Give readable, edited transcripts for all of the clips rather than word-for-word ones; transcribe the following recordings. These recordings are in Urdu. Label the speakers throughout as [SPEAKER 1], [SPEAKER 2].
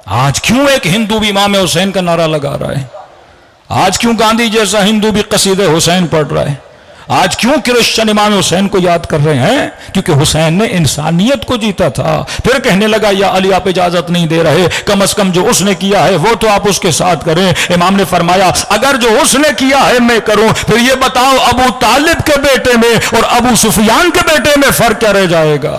[SPEAKER 1] آج کیوں ایک ہندو بھی امام حسین کا نعرہ لگا رہا ہے؟ آج کیوں گاندھی جیسا ہندو بھی قصیدہ حسین پڑھ رہا ہے؟ آج کیوں کرسچن امام حسین کو یاد کر رہے ہیں؟ کیونکہ حسین نے انسانیت کو جیتا تھا۔ پھر کہنے لگا یا علی آپ اجازت نہیں دے رہے، کم از کم جو اس نے کیا ہے وہ تو آپ اس کے ساتھ کریں۔ امام نے فرمایا اگر جو اس نے کیا ہے میں کروں، پھر یہ بتاؤ ابو طالب کے بیٹے میں اور ابو سفیان کے بیٹے میں فرق کیا رہ جائے گا؟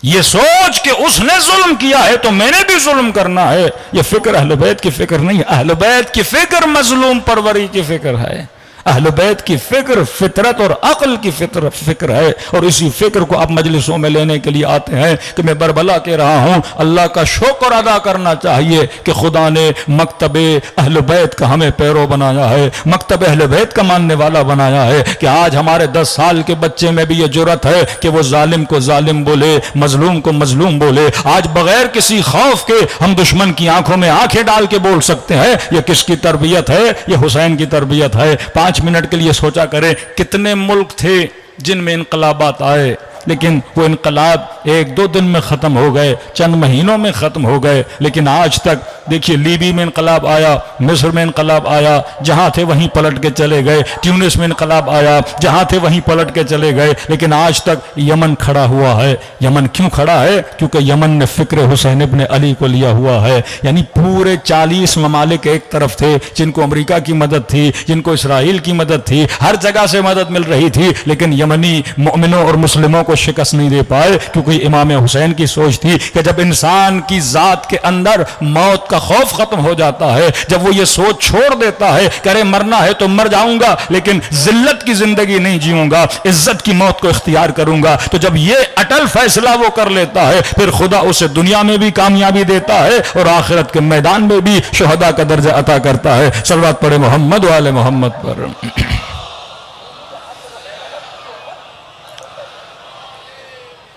[SPEAKER 1] یہ سوچ کہ اس نے ظلم کیا ہے تو میں نے بھی ظلم کرنا ہے، یہ فکر اہل بیت کی فکر نہیں۔ اہل بیت کی فکر مظلوم پروری کی فکر ہے۔ اہل بیت کی فکر فطرت اور عقل کی فکر ہے، اور اسی فکر کو آپ مجلسوں میں لینے کے لیے آتے ہیں کہ میں بربلا کہہ رہا ہوں اللہ کا شکر ادا کرنا چاہیے کہ خدا نے مکتب اہل بیت کا ہمیں پیرو بنایا ہے، مکتب اہل بیت کا ماننے والا بنایا ہے کہ آج ہمارے 10 سال کے بچے میں بھی یہ جرأت ہے کہ وہ ظالم کو ظالم بولے، مظلوم کو مظلوم بولے۔ آج بغیر کسی خوف کے ہم دشمن کی آنکھوں میں آنکھیں ڈال کے بول سکتے ہیں۔ یہ کس کی تربیت ہے؟ یہ حسین کی تربیت ہے۔ 5 منٹ کے لیے سوچا کریں کتنے ملک تھے جن میں انقلابات آئے، لیکن وہ انقلاب 1-2 دن میں ختم ہو گئے، چند مہینوں میں ختم ہو گئے۔ لیکن آج تک دیکھیے لیبی میں انقلاب آیا، مصر میں انقلاب آیا، جہاں تھے وہیں پلٹ کے چلے گئے، ٹیونس میں انقلاب آیا، جہاں تھے وہیں پلٹ کے چلے گئے، لیکن آج تک یمن کھڑا ہوا ہے۔ یمن کیوں کھڑا ہے؟ کیونکہ یمن نے فکر حسین ابن علی کو لیا ہوا ہے۔ یعنی پورے 40 ممالک ایک طرف تھے جن کو امریکہ کی مدد تھی، جن کو اسرائیل کی مدد تھی، ہر جگہ سے مدد مل رہی تھی، لیکن یمنی مؤمنوں اور مسلموں کو شکست نہیں دے پائے، کیونکہ امام حسین کی سوچ تھی کہ جب انسان کی ذات کے اندر موت کا خوف ختم ہو جاتا ہے، جب وہ یہ سوچ چھوڑ دیتا ہے کہ ارے مرنا ہے تو مر جاؤں گا لیکن ذلت کی زندگی نہیں جیوں گا، عزت کی موت کو اختیار کروں گا، تو جب یہ اٹل فیصلہ وہ کر لیتا ہے پھر خدا اسے دنیا میں بھی کامیابی دیتا ہے اور آخرت کے میدان میں بھی شہداء کا درجہ عطا کرتا ہے۔ صلوات پڑھے محمد و آل محمد پر۔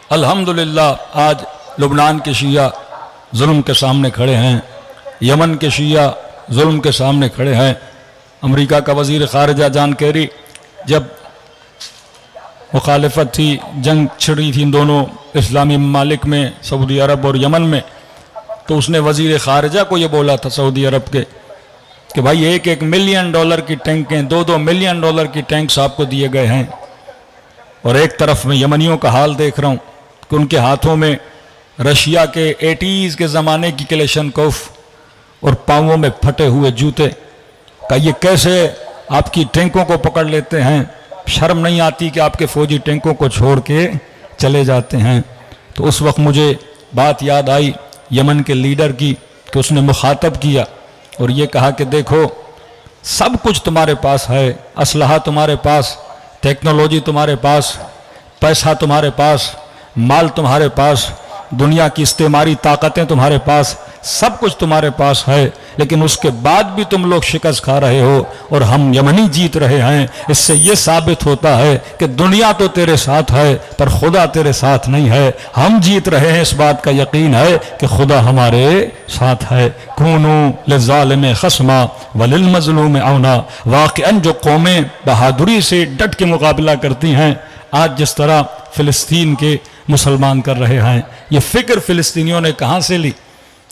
[SPEAKER 1] الحمدللہ آج لبنان کے شیعہ ظلم کے سامنے کھڑے ہیں، یمن کے شیعہ ظلم کے سامنے کھڑے ہیں۔ امریکہ کا وزیر خارجہ جان کیری جب مخالفت تھی، جنگ چھڑی تھی دونوں اسلامی ممالک میں، سعودی عرب اور یمن میں، تو اس نے وزیر خارجہ کو یہ بولا تھا سعودی عرب کے کہ بھائی $1 ملین کی ٹینکیں، $2 ملین کی ٹینکس آپ کو دیے گئے ہیں، اور ایک طرف میں یمنیوں کا حال دیکھ رہا ہوں کہ ان کے ہاتھوں میں رشیا کے 80s کے زمانے کی کلیشنکوف اور پاؤں میں پھٹے ہوئے جوتے، کہ یہ کیسے آپ کی ٹینکوں کو پکڑ لیتے ہیں؟ شرم نہیں آتی کہ آپ کے فوجی ٹینکوں کو چھوڑ کے چلے جاتے ہیں؟ تو اس وقت مجھے بات یاد آئی یمن کے لیڈر کی کہ اس نے مخاطب کیا اور یہ کہا کہ دیکھو سب کچھ تمہارے پاس ہے، اسلحہ تمہارے پاس، ٹیکنالوجی تمہارے پاس، پیسہ تمہارے پاس، مال تمہارے پاس، دنیا کی استعماری طاقتیں تمہارے پاس، سب کچھ تمہارے پاس ہے، لیکن اس کے بعد بھی تم لوگ شکست کھا رہے ہو اور ہم یمنی جیت رہے ہیں۔ اس سے یہ ثابت ہوتا ہے کہ دنیا تو تیرے ساتھ ہے پر خدا تیرے ساتھ نہیں ہے۔ ہم جیت رہے ہیں، اس بات کا یقین ہے کہ خدا ہمارے ساتھ ہے۔ کونو للظالم خصما وللمظلوم عونا۔ واقعاً جو قومیں بہادری سے ڈٹ کے مقابلہ کرتی ہیں، آج جس طرح فلسطین کے مسلمان کر رہے ہیں، یہ فکر فلسطینیوں نے کہاں سے لی؟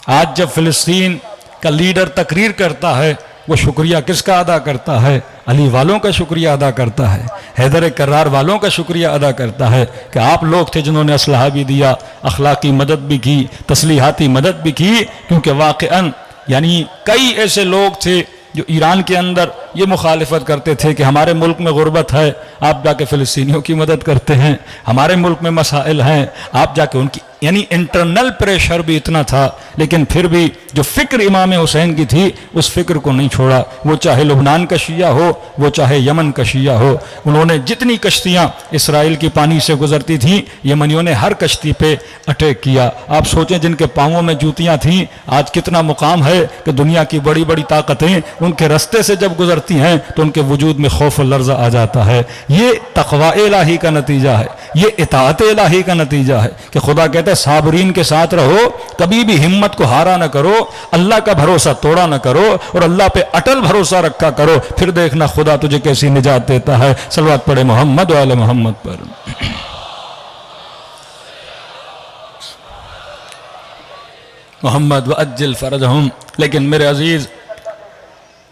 [SPEAKER 1] آج جب فلسطین کا لیڈر تقریر کرتا ہے، وہ شکریہ کس کا ادا کرتا ہے؟ علی والوں کا شکریہ ادا کرتا ہے، حیدر کرار والوں کا شکریہ ادا کرتا ہے کہ آپ لوگ تھے جنہوں نے اسلحہ بھی دیا، اخلاقی مدد بھی کی، تسلیحاتی مدد بھی کی، کیونکہ واقعاً یعنی کئی ایسے لوگ تھے جو ایران کے اندر یہ مخالفت کرتے تھے کہ ہمارے ملک میں غربت ہے، آپ جا کے فلسطینیوں کی مدد کرتے ہیں، ہمارے ملک میں مسائل ہیں، آپ جا کے ان کی، یعنی انٹرنل پریشر بھی اتنا تھا، لیکن پھر بھی جو فکر امام حسین کی تھی اس فکر کو نہیں چھوڑا۔ وہ چاہے لبنان کا شیعہ ہو، وہ چاہے یمن کا شیعہ ہو، انہوں نے جتنی کشتیاں اسرائیل کی پانی سے گزرتی تھیں، یمنیوں نے ہر کشتی پہ اٹیک کیا۔ آپ سوچیں جن کے پاؤں میں جوتیاں تھیں، آج کتنا مقام ہے کہ دنیا کی بڑی بڑی طاقتیں ان کے رستے سے جب گزرتی ہیں تو ان کے وجود میں خوف و لرزہ آ جاتا ہے۔ یہ تقوی الہی کا نتیجہ ہے، یہ اطاعت الہی کا نتیجہ ہے کہ خدا کہتا ہے صابرین کے ساتھ رہو، کبھی بھی ہمت کو ہارا نہ کرو، اللہ کا بھروسہ توڑا نہ کرو اور اللہ پہ اٹل بھروسہ رکھا کرو، پھر دیکھنا خدا تجھے کیسی نجات دیتا ہے۔ صلوات پڑھے محمد و آل محمد پر۔ محمد وعجل فرجہم. لیکن میرے عزیز،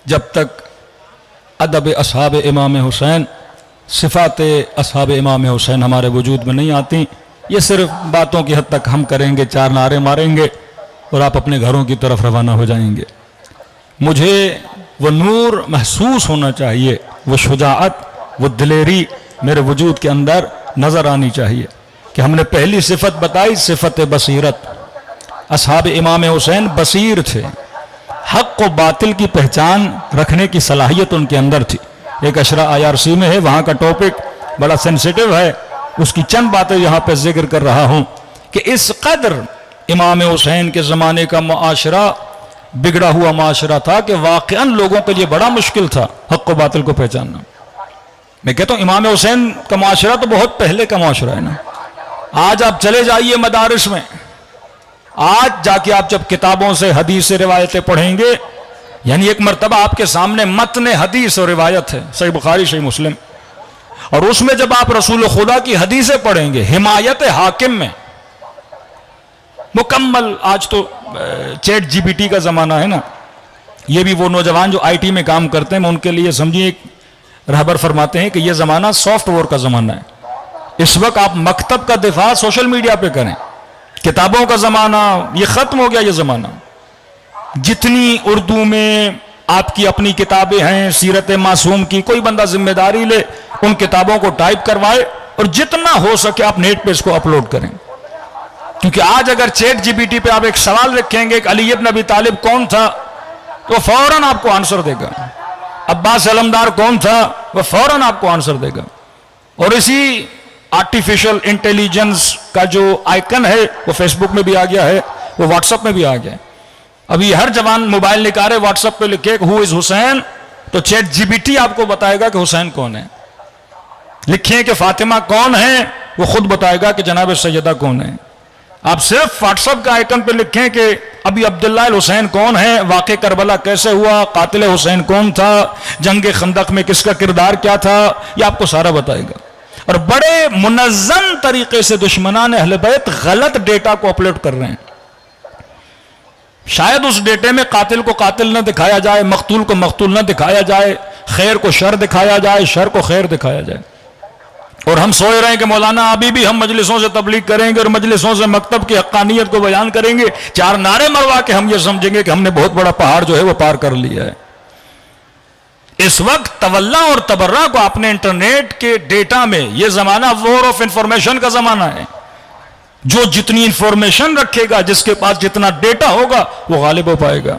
[SPEAKER 1] جب تک ادب اصحاب امام حسین، صفات اصحاب امام حسین ہمارے وجود میں نہیں آتی، یہ صرف باتوں کی حد تک ہم کریں گے، 4 نعرے ماریں گے اور آپ اپنے گھروں کی طرف روانہ ہو جائیں گے. مجھے وہ نور محسوس ہونا چاہیے، وہ شجاعت، وہ دلیری میرے وجود کے اندر نظر آنی چاہیے کہ ہم نے پہلی صفت بتائی، صفت بصیرت. اصحاب امام حسین بصیر تھے، حق و باطل کی پہچان رکھنے کی صلاحیت ان کے اندر تھی. ایک اشرا IRC میں ہے، وہاں کا ٹاپک بڑا سینسیٹیو ہے، اس کی چند باتیں یہاں پہ ذکر کر رہا ہوں کہ اس قدر امام حسین کے زمانے کا معاشرہ بگڑا ہوا معاشرہ تھا کہ واقعاً لوگوں کے لیے بڑا مشکل تھا حق و باطل کو پہچاننا. میں کہتا ہوں امام حسین کا معاشرہ تو بہت پہلے کا معاشرہ ہے نا. آج آپ چلے جائیے مدارس میں، آج جا کے آپ جب کتابوں سے حدیث سے روایتیں پڑھیں گے، یعنی ایک مرتبہ آپ کے سامنے متن حدیث اور روایت ہے، صحیح بخاری صحیح مسلم، اور اس میں جب آپ رسول خدا کی حدیثیں پڑھیں گے حمایت حاکم میں مکمل. آج تو چیٹ GPT کا زمانہ ہے نا، یہ بھی وہ نوجوان جو IT میں کام کرتے ہیں، میں ان کے لیے سمجھیے ایک رہبر فرماتے ہیں کہ یہ زمانہ سافٹ ویئر کا زمانہ ہے. اس وقت آپ مکتب کا دفاع سوشل میڈیا پہ کریں، کتابوں کا زمانہ یہ ختم ہو گیا. یہ زمانہ جتنی اردو میں آپ کی اپنی کتابیں ہیں سیرت معصوم کی، کوئی بندہ ذمہ داری لے ان کتابوں کو ٹائپ کروائے اور جتنا ہو سکے آپ نیٹ پہ اس کو اپلوڈ کریں. کیونکہ آج اگر چیٹ GPT پہ آپ ایک سوال رکھیں گے کہ علی ابن ابی طالب کون تھا، تو فوراً آپ کو آنسر دے گا. عباس علمدار کون تھا، وہ فوراً آپ کو آنسر دے گا. اور اسی آرٹیفیشل انٹیلیجنس کا جو آئیکن ہے وہ فیس بک میں بھی آ گیا ہے، وہ واٹس ایپ میں بھی آ گیا ہے. ابھی ہر جوان موبائل نکالے، واٹس ایپ پہ لکھے ہو از حسین، تو چیٹ GPT آپ کو بتائے گا کہ حسین کون ہے. لکھیں کہ فاطمہ کون ہے، وہ خود بتائے گا کہ جناب سیدہ کون ہے. آپ صرف واٹس ایپ کا آئیکن پہ لکھیں کہ ابھی عبداللہ الحسین کون ہے، واقع کربلا کیسے ہوا، قاتل حسین کون تھا، جنگ خندق میں کس کا کردار کیا تھا، یہ آپ کو سارا بتائے گا. اور بڑے منظم طریقے سے دشمنان اہل بیت غلط ڈیٹا کو اپلوڈ کر رہے ہیں. شاید اس ڈیٹے میں قاتل کو قاتل نہ دکھایا جائے، مقتول کو مقتول نہ دکھایا جائے، خیر کو شر دکھایا جائے، شر کو خیر دکھایا جائے. اور ہم سوچ رہے ہیں کہ مولانا ابھی بھی ہم مجلسوں سے تبلیغ کریں گے اور مجلسوں سے مکتب کی حقانیت کو بیان کریں گے، 4 نعرے مروا کے ہم یہ سمجھیں گے کہ ہم نے بہت بڑا پہاڑ جو ہے وہ پار کر لیا ہے. اس وقت تولا اور تبرہ کو اپنے انٹرنیٹ کے ڈیٹا میں، یہ زمانہ وار آف انفارمیشن کا زمانہ ہے. جو جتنی انفارمیشن رکھے گا، جس کے پاس جتنا ڈیٹا ہوگا، وہ غالب ہو پائے گا.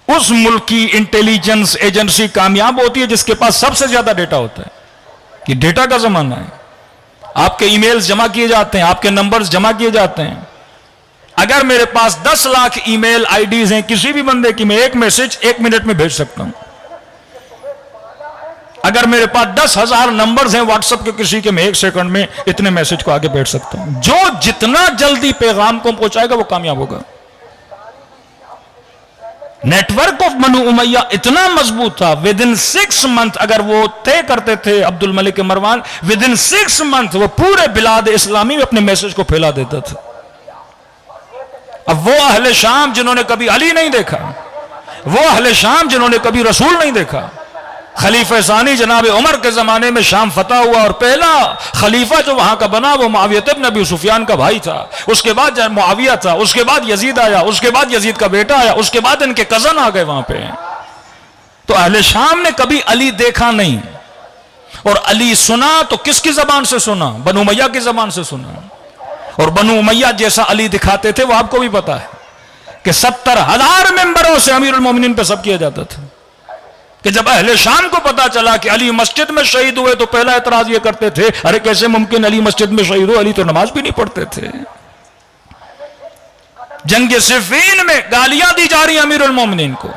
[SPEAKER 1] اس ملک کی انٹیلیجنس ایجنسی کامیاب ہوتی ہے جس کے پاس سب سے زیادہ ڈیٹا ہوتا ہے. یہ ڈیٹا کا زمانہ ہے. آپ کے ای میلز جمع کیے جاتے ہیں، آپ کے نمبرز جمع کیے جاتے ہیں. اگر میرے پاس 10 لاکھ ای میل IDs ہیں کسی بھی بندے کی، میں ایک میسج 1 منٹ میں بھیج سکتا ہوں. اگر میرے پاس 10,000 نمبرز ہیں واٹس ایپ کے کسی کے، میں 1 سیکنڈ میں اتنے میسج کو آگے بھیج سکتا ہوں. جو جتنا جلدی پیغام کو پہنچائے گا وہ کامیاب ہوگا. نیٹ ورک آف بنو امیہ اتنا مضبوط تھا، ودن 6 منتھ اگر وہ طے کرتے تھے عبد الملک مروان، ودن 6 منتھ وہ پورے بلاد اسلامی میں اپنے میسج کو پھیلا دیتا تھا. اب وہ اہل شام جنہوں نے کبھی علی نہیں دیکھا، وہ اہل شام جنہوں نے کبھی رسول نہیں دیکھا، خلیفہ ثانی جناب عمر کے زمانے میں شام فتح ہوا اور پہلا خلیفہ جو وہاں کا بنا وہ معاویہ ابن ابی سفیان کا بھائی تھا. اس کے بعد معاویہ تھا، اس کے بعد یزید آیا، اس کے بعد یزید کا بیٹا آیا، اس کے بعد ان کے کزن آ گئے وہاں پہ. تو اہل شام نے کبھی علی دیکھا نہیں، اور علی سنا تو کس کی زبان سے سنا؟ بنو امیہ کی زبان سے سنا. اور بنو امیہ جیسا علی دکھاتے تھے وہ آپ کو بھی پتا ہے کہ 70,000 ممبروں سے امیر المومنین پہ سب کیا جاتا تھا. کہ جب اہل شام کو پتا چلا کہ علی مسجد میں شہید ہوئے تو پہلا اعتراض یہ کرتے تھے، ارے کیسے ممکن علی مسجد میں شہید ہو، علی تو نماز بھی نہیں پڑھتے تھے. جنگ صفین میں گالیاں دی جا رہی ہیں امیر المومنین کو.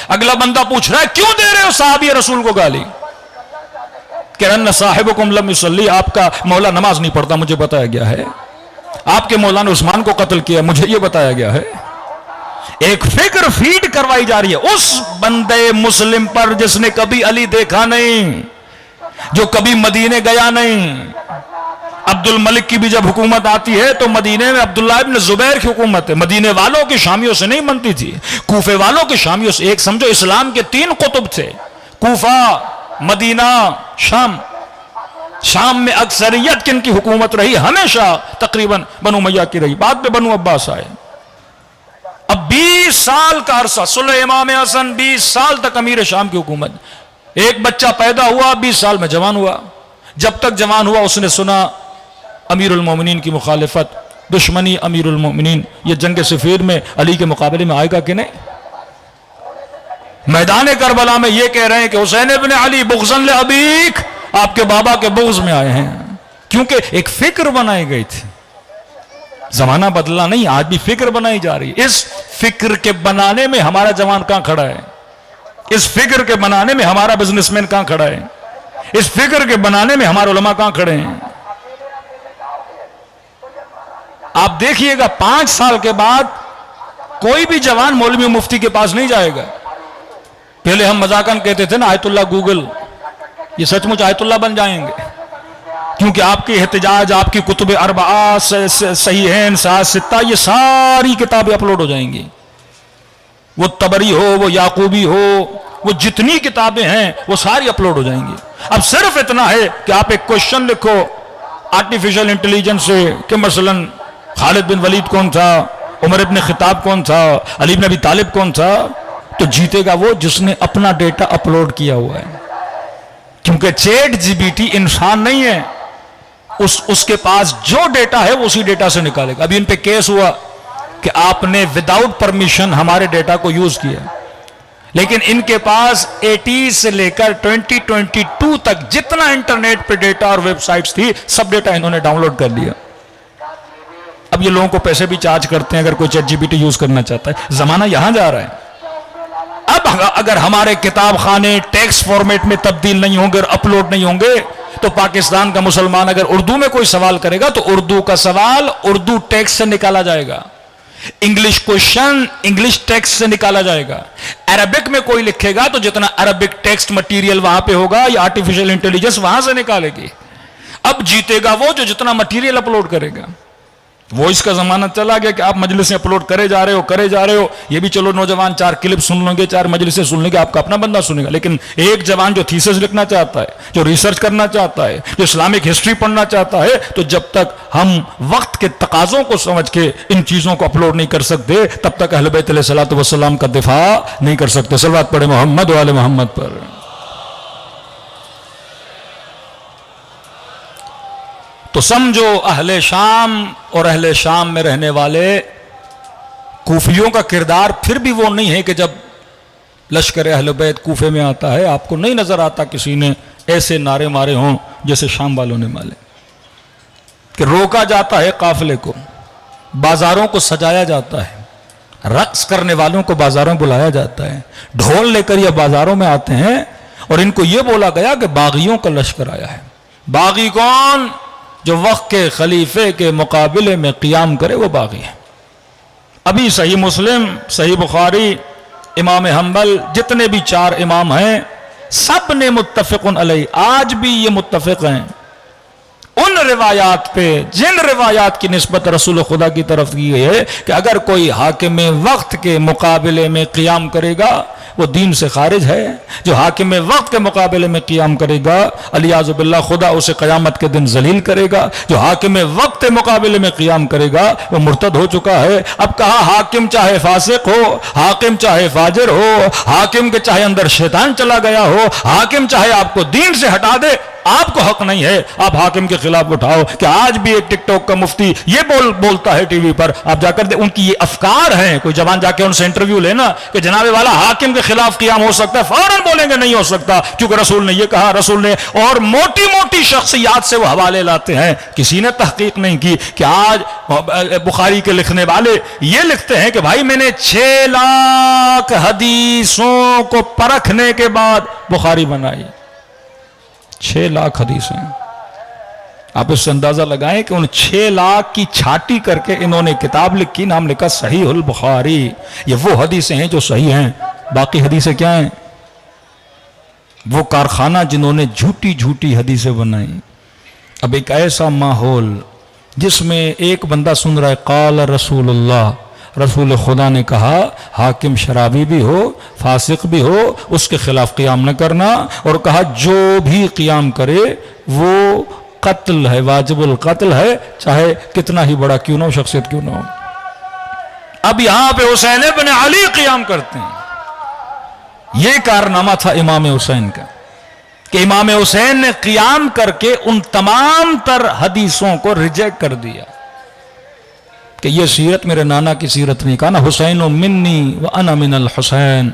[SPEAKER 1] اگلا بندہ پوچھ رہا ہے کیوں دے رہے ہو صحابی رسول کو گالی؟ کہ ان صاحبکم لم یصلی، آپ کا مولا نماز نہیں پڑھتا مجھے بتایا گیا ہے. آپ کے مولا نے عثمان کو قتل کیا مجھے یہ بتایا گیا ہے. ایک فکر فیڈ کروائی جا رہی ہے اس بندے مسلم پر جس نے کبھی علی دیکھا نہیں، جو کبھی مدینے گیا نہیں، عبد الملک کی بھی جب حکومت آتی ہے تو مدینے میں عبداللہ ابن زبیر کی حکومت ہے. مدینے والوں کی شامیوں سے نہیں بنتی تھی, کوفے والوں کی شامیوں سے. ایک سمجھو اسلام کے 3 قطب تھے, کوفہ, مدینہ, شام. شام میں اکثریت کن کی حکومت رہی؟ ہمیشہ تقریباً بنو امیہ کی رہی, بعد میں بنو عباس آئے. اب 20 سال کا عرصہ, صلح امام حسن 20 سال تک امیر شام کی حکومت. ایک بچہ پیدا ہوا, 20 سال میں جوان ہوا. جب تک جوان ہوا اس نے سنا امیر المومنین کی مخالفت, دشمنی امیر المومنین. یہ جنگ صفین میں علی کے مقابلے میں آئے گا کہ نہیں؟ میدان کربلا میں یہ کہہ رہے ہیں کہ حسین ابن علی بغضاً لابیک, آپ کے بابا کے بغض میں آئے ہیں. کیونکہ ایک فکر بنائی گئی تھی. زمانہ بدلا نہیں, آج بھی فکر بنائی جا رہی ہے. اس فکر کے بنانے میں ہمارا جوان کہاں کھڑا ہے؟ اس فکر کے بنانے میں ہمارا بزنس مین کہاں کھڑا ہے؟ اس فکر کے بنانے میں ہمارے علماء کہاں کھڑے ہیں؟ آپ دیکھیے گا 5 سال کے بعد کوئی بھی جوان مولوی مفتی کے پاس نہیں جائے گا. پہلے ہم مذاقاً کہتے تھے نا آیت اللہ گوگل, یہ سچ مچ آیت اللہ بن جائیں گے, کیونکہ آپ کی احتجاج, آپ کی کتب اربعہ, صحیحین, ستہ, یہ ساری کتابیں اپلوڈ ہو جائیں گی. وہ طبری ہو, وہ یعقوبی ہو, وہ جتنی کتابیں ہیں وہ ساری اپلوڈ ہو جائیں گی. اب صرف اتنا ہے کہ آپ ایک کوشچن لکھو آرٹیفیشل انٹیلیجنس سے کہ مثلاً خالد بن ولید کون تھا, عمر ابن خطاب کون تھا, علی بن ابی طالب کون تھا, تو جیتے گا وہ جس نے اپنا ڈیٹا اپلوڈ کیا ہوا ہے. کیونکہ چیٹ جی بی ٹی انسان نہیں ہے, اس کے پاس جو ڈیٹا ہے وہ اسی ڈیٹا سے نکالے گا. ابھی ان پہ کیس ہوا کہ آپ نے وداؤٹ پرمیشن ہمارے ڈیٹا کو یوز کیا, لیکن ان کے پاس 80 سے لے کر 2022 تک جتنا انٹرنیٹ پہ ڈیٹا اور ویب سائٹس تھی سب ڈیٹا انہوں نے ڈاؤن لوڈ کر لیا. اب یہ لوگوں کو پیسے بھی چارج کرتے ہیں اگر کوئی ChatGPT use کرنا چاہتا ہے. زمانہ یہاں جا رہا ہے. اب اگر ہمارے کتاب خانے ٹیکسٹ فارمیٹ میں تبدیل نہیں ہوں گے اور اپلوڈ نہیں ہوں گے تو پاکستان کا مسلمان اگر اردو میں کوئی سوال کرے گا تو اردو کا سوال اردو ٹیکسٹ سے نکالا جائے گا, انگلش کوشچن انگلش ٹیکسٹ سے نکالا جائے گا. عربک میں کوئی لکھے گا تو جتنا عربک ٹیکسٹ مٹیریل وہاں پہ ہوگا یا آرٹیفیشل انٹیلیجنس وہاں سے نکالے گی. اب جیتے گا وہ جو جتنا مٹیریل اپلوڈ کرے گا. وہ اس کا زمانہ چلا گیا کہ آپ مجلسیں اپلوڈ کرے جا رہے ہو. یہ بھی چلو نوجوان 4 کلپ سن لیں گے, 4 مجلسیں سن لیں گے, آپ کا اپنا بندہ سنے گا. لیکن ایک جوان جو تھیسس لکھنا چاہتا ہے, جو ریسرچ کرنا چاہتا ہے, جو اسلامک ہسٹری پڑھنا چاہتا ہے, تو جب تک ہم وقت کے تقاضوں کو سمجھ کے ان چیزوں کو اپلوڈ نہیں کر سکتے تب تک اہل بیت علیہ الصلوۃ والسلام کا دفاع نہیں کر سکتے. صلوات پڑھے محمد و آل محمد پر. تو سمجھو اہل شام اور اہل شام میں رہنے والے کوفیوں کا کردار پھر بھی وہ نہیں ہے کہ جب لشکر اہل بیت کوفے میں آتا ہے آپ کو نہیں نظر آتا کسی نے ایسے نعرے مارے ہوں جیسے شام والوں نے مارے, کہ روکا جاتا ہے قافلے کو, بازاروں کو سجایا جاتا ہے, رقص کرنے والوں کو بازاروں بلایا جاتا ہے, ڈھول لے کر یہ بازاروں میں آتے ہیں اور ان کو یہ بولا گیا کہ باغیوں کا لشکر آیا ہے. باغی کون؟ جو وقت کے خلیفے کے مقابلے میں قیام کرے وہ باغی ہے. ابھی صحیح مسلم, صحیح بخاری, امام حنبل, جتنے بھی 4 امام ہیں سب نے متفق علیہ آج بھی یہ متفق ہیں ان روایات پہ جن روایات کی نسبت رسول خدا کی طرف کی گئی ہے کہ اگر کوئی حاکم وقت کے مقابلے میں قیام کرے گا وہ دین سے خارج ہے. جو حاکم وقت کے مقابلے میں قیام کرے گا الیاذ باللہ خدا اسے قیامت کے دن ذلیل کرے گا. جو حاکم وقت کے مقابلے میں قیام کرے گا وہ مرتد ہو چکا ہے. اب کہا حاکم چاہے فاسق ہو, حاکم چاہے فاجر ہو, حاکم کے چاہے اندر شیطان چلا گیا ہو, حاکم چاہے آپ کو دین سے ہٹا دے, آپ کو حق نہیں ہے آپ حاکم کے خلاف اٹھاؤ. کہ آج بھی ایک ٹک ٹاک کا مفتی یہ بولتا ہے ٹی وی پر, آپ جا کر ان کی یہ افکار ہیں, کوئی جوان جا کے ان سے انٹرویو لینا کہ جناب والا حاکم کے خلاف قیام ہو سکتا ہے, فوراً بولیں گے نہیں ہو سکتا کیونکہ رسول نے یہ کہا, رسول نے, اور موٹی موٹی شخصیات سے وہ حوالے لاتے ہیں. کسی نے تحقیق نہیں کی کہ آج بخاری کے لکھنے والے یہ لکھتے ہیں کہ بھائی میں نے 6 لاکھ حدیثوں کو پرکھنے کے بعد بخاری بنائی. 6 لاکھ حدیثیں. آپ اس سے اندازہ لگائیں کہ ان 6 لاکھ کی چھاٹی کر کے انہوں نے کتاب لکھی, نام لکھا صحیح البخاری. یہ وہ حدیثیں ہیں جو صحیح ہیں, باقی حدیثیں کیا ہیں؟ وہ کارخانہ جنہوں نے جھوٹی جھوٹی حدیثیں بنائیں. اب ایک ایسا ماحول جس میں ایک بندہ سن رہا ہے قال رسول اللہ، رسول خدا نے کہا، حاکم شرابی بھی ہو فاسق بھی ہو اس کے خلاف قیام نہ کرنا، اور کہا جو بھی قیام کرے وہ قتل ہے، واجب القتل ہے، چاہے کتنا ہی بڑا کیوں نہ ہو، شخصیت کیوں نہ ہو۔ اب یہاں پہ حسین ابن علی قیام کرتے ہیں۔ یہ کارنامہ تھا امام حسین کا کہ امام حسین نے قیام کر کے ان تمام تر حدیثوں کو ریجیکٹ کر دیا کہ یہ سیرت میرے نانا کی سیرت نہیں، کہا نا حسین منی وانا من الحسین،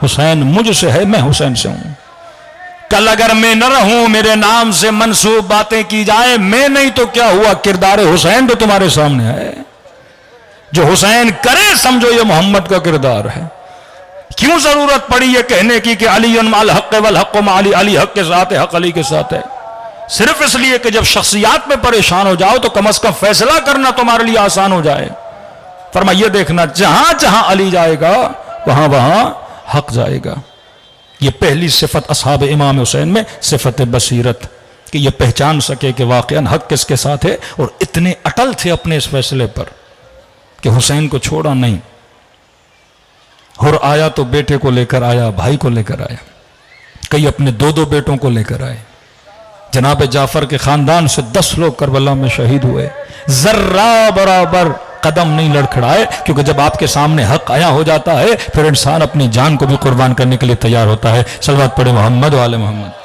[SPEAKER 1] حسین مجھ سے ہے، میں حسین سے ہوں۔ کل اگر میں نہ رہوں، میرے نام سے منسوب باتیں کی جائیں، میں نہیں تو کیا ہوا، کردار حسین تو تمہارے سامنے ہے، جو حسین کرے سمجھو یہ محمد کا کردار ہے۔ کیوں ضرورت پڑی یہ کہنے کی کہ علی مع الحق والحق مع علی، علی حق کے ساتھ ہے، حق علی کے ساتھ ہے؟ صرف اس لیے کہ جب شخصیات میں پریشان ہو جاؤ تو کم از کم فیصلہ کرنا تمہارے لیے آسان ہو جائے۔ فرمایا یہ دیکھنا جہاں جہاں علی جائے گا وہاں وہاں حق جائے گا۔ یہ پہلی صفت اصحاب امام حسین میں صفت بصیرت، کہ یہ پہچان سکے کہ واقعاً حق کس کے ساتھ ہے، اور اتنے اٹل تھے اپنے اس فیصلے پر کہ حسین کو چھوڑا نہیں۔ اور آیا تو بیٹے کو لے کر آیا، بھائی کو لے کر آیا، کئی اپنے دو دو بیٹوں کو لے کر آئے۔ جناب جعفر کے خاندان سے 10 لوگ کربلا میں شہید ہوئے، ذرہ برابر قدم نہیں لڑکھڑائے، کیونکہ جب آپ کے سامنے حق آیا ہو جاتا ہے پھر انسان اپنی جان کو بھی قربان کرنے کے لیے تیار ہوتا ہے۔ صلوات پڑھے محمد و آل محمد۔